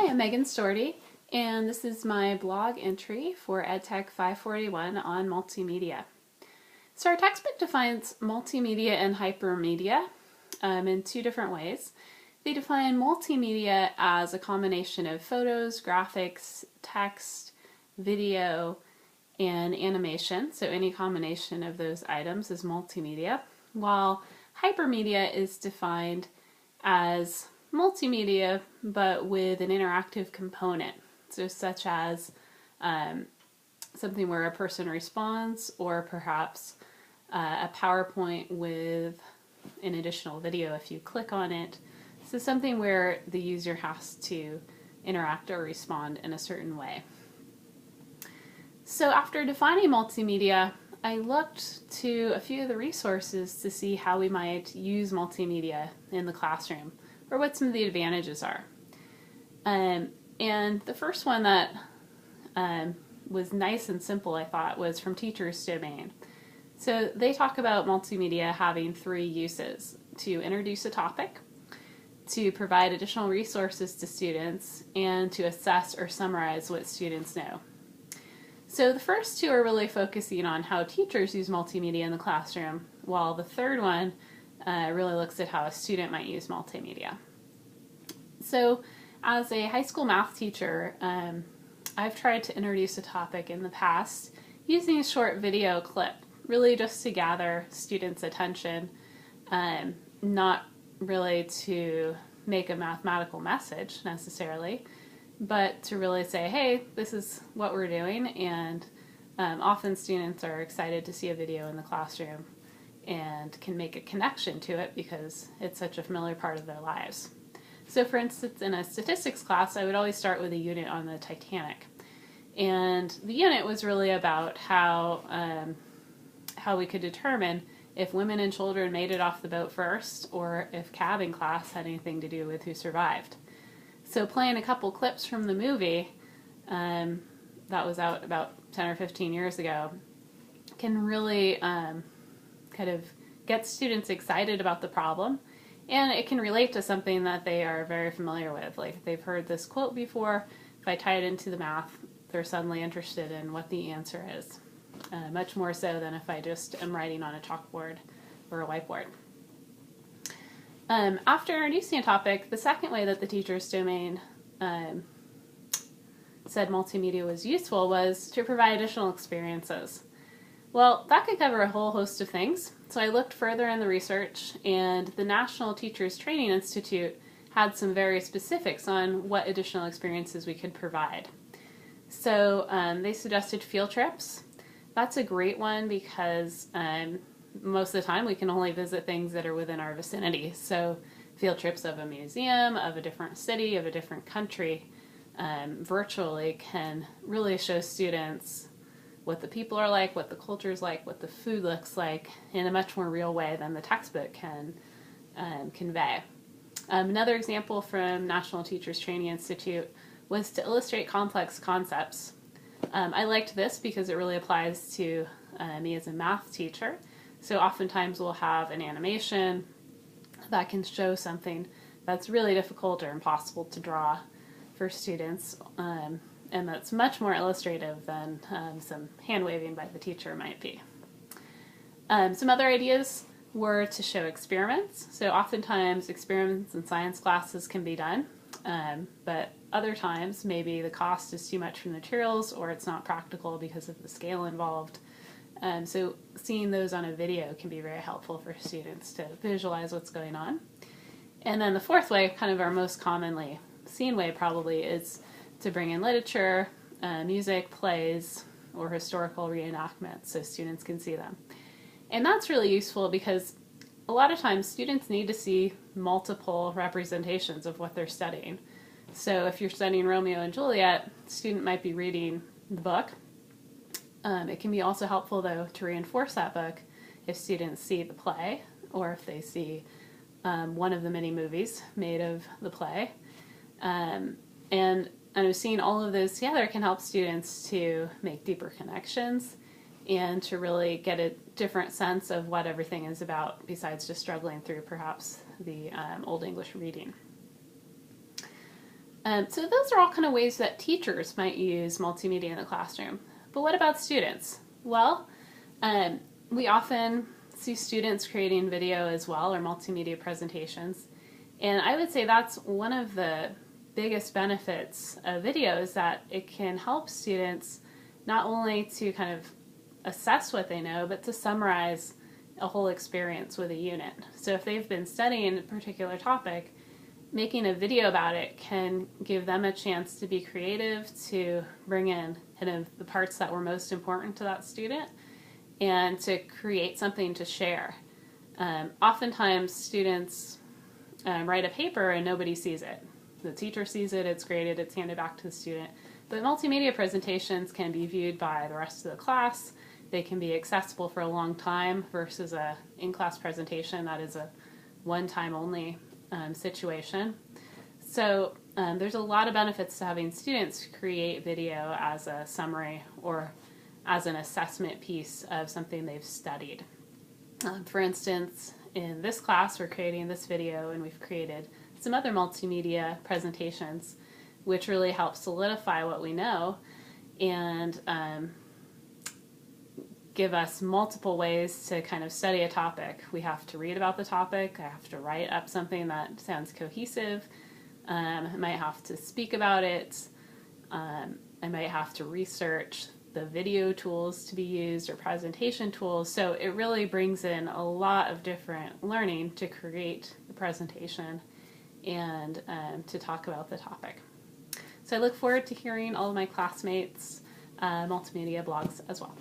Hi, I'm Megan Storty, and this is my blog entry for Edtech 541 on multimedia. So our textbook defines multimedia and hypermedia in two different ways. They define multimedia as a combination of photos, graphics, text, video, and animation. So any combination of those items is multimedia, while hypermedia is defined as multimedia but with an interactive component, so such as something where a person responds, or perhaps a PowerPoint with an additional video if you click on it. So something where the user has to interact or respond in a certain way. So after defining multimedia, I looked to a few of the resources to see how we might use multimedia in the classroom, or what some of the advantages are. And the first one that was nice and simple, I thought, was from Teachers Domain. So they talk about multimedia having three uses: to introduce a topic, to provide additional resources to students, and to assess or summarize what students know. So the first two are really focusing on how teachers use multimedia in the classroom, while the third one really looks at how a student might use multimedia. So as a high school math teacher, I've tried to introduce a topic in the past using a short video clip, really just to gather students' attention, not really to make a mathematical message necessarily, but to really say, hey, this is what we're doing, and often students are excited to see a video in the classroom and can make a connection to it because it's such a familiar part of their lives. So for instance, in a statistics class, I would always start with a unit on the Titanic. And the unit was really about how we could determine if women and children made it off the boat first, or if cabin class had anything to do with who survived. So playing a couple clips from the movie that was out about 10 or 15 years ago can really kind of get students excited about the problem, and it can relate to something that they are very familiar with. Like, if they've heard this quote before, if I tie it into the math, they're suddenly interested in what the answer is, much more so than if I just am writing on a chalkboard or a whiteboard. After introducing a topic, the second way that the Teachers Domain said multimedia was useful was to provide additional experiences. Well, that could cover a whole host of things, so I looked further in the research, and the National Teachers Training Institute had some very specifics on what additional experiences we could provide. So they suggested field trips. That's a great one because most of the time we can only visit things that are within our vicinity. So field trips of a museum, of a different city, of a different country, virtually can really show students what the people are like, what the culture is like, what the food looks like, in a much more real way than the textbook can convey. Another example from National Teachers Training Institute was to illustrate complex concepts. I liked this because it really applies to me as a math teacher. So oftentimes we'll have an animation that can show something that's really difficult or impossible to draw for students, and that's much more illustrative than some hand waving by the teacher might be. Some other ideas were to show experiments. So oftentimes experiments in science classes can be done, but other times maybe the cost is too much for the materials, or it's not practical because of the scale involved. So seeing those on a video can be very helpful for students to visualize what's going on. And then the fourth way, kind of our most commonly seen way probably, is to bring in literature, music, plays, or historical reenactments so students can see them. And that's really useful because a lot of times students need to see multiple representations of what they're studying. So if you're studying Romeo and Juliet, the student might be reading the book. It can be also helpful, though, to reinforce that book if students see the play, or if they see one of the many movies made of the play. And seeing all of those together can help students to make deeper connections and to really get a different sense of what everything is about, besides just struggling through perhaps the Old English reading. So those are all kind of ways that teachers might use multimedia in the classroom. But what about students? Well, we often see students creating video as well, or multimedia presentations. And I would say that's one of the biggest benefits of video, is that it can help students not only to kind of assess what they know, but to summarize a whole experience with a unit. So if they've been studying a particular topic, making a video about it can give them a chance to be creative, to bring in kind of the parts that were most important to that student, and to create something to share. Oftentimes students write a paper and nobody sees it. The teacher sees it, it's graded, it's handed back to the student. But multimedia presentations can be viewed by the rest of the class. They can be accessible for a long time versus a in-class presentation that is a one-time only situation. So there's a lot of benefits to having students create video as a summary or as an assessment piece of something they've studied. For instance, in this class we're creating this video, and we've created some other multimedia presentations which really help solidify what we know and give us multiple ways to kind of study a topic. We have to read about the topic, I have to write up something that sounds cohesive, I might have to speak about it, I might have to research the video tools to be used or presentation tools. So it really brings in a lot of different learning to create the presentation and to talk about the topic. So I look forward to hearing all of my classmates' multimedia blogs as well.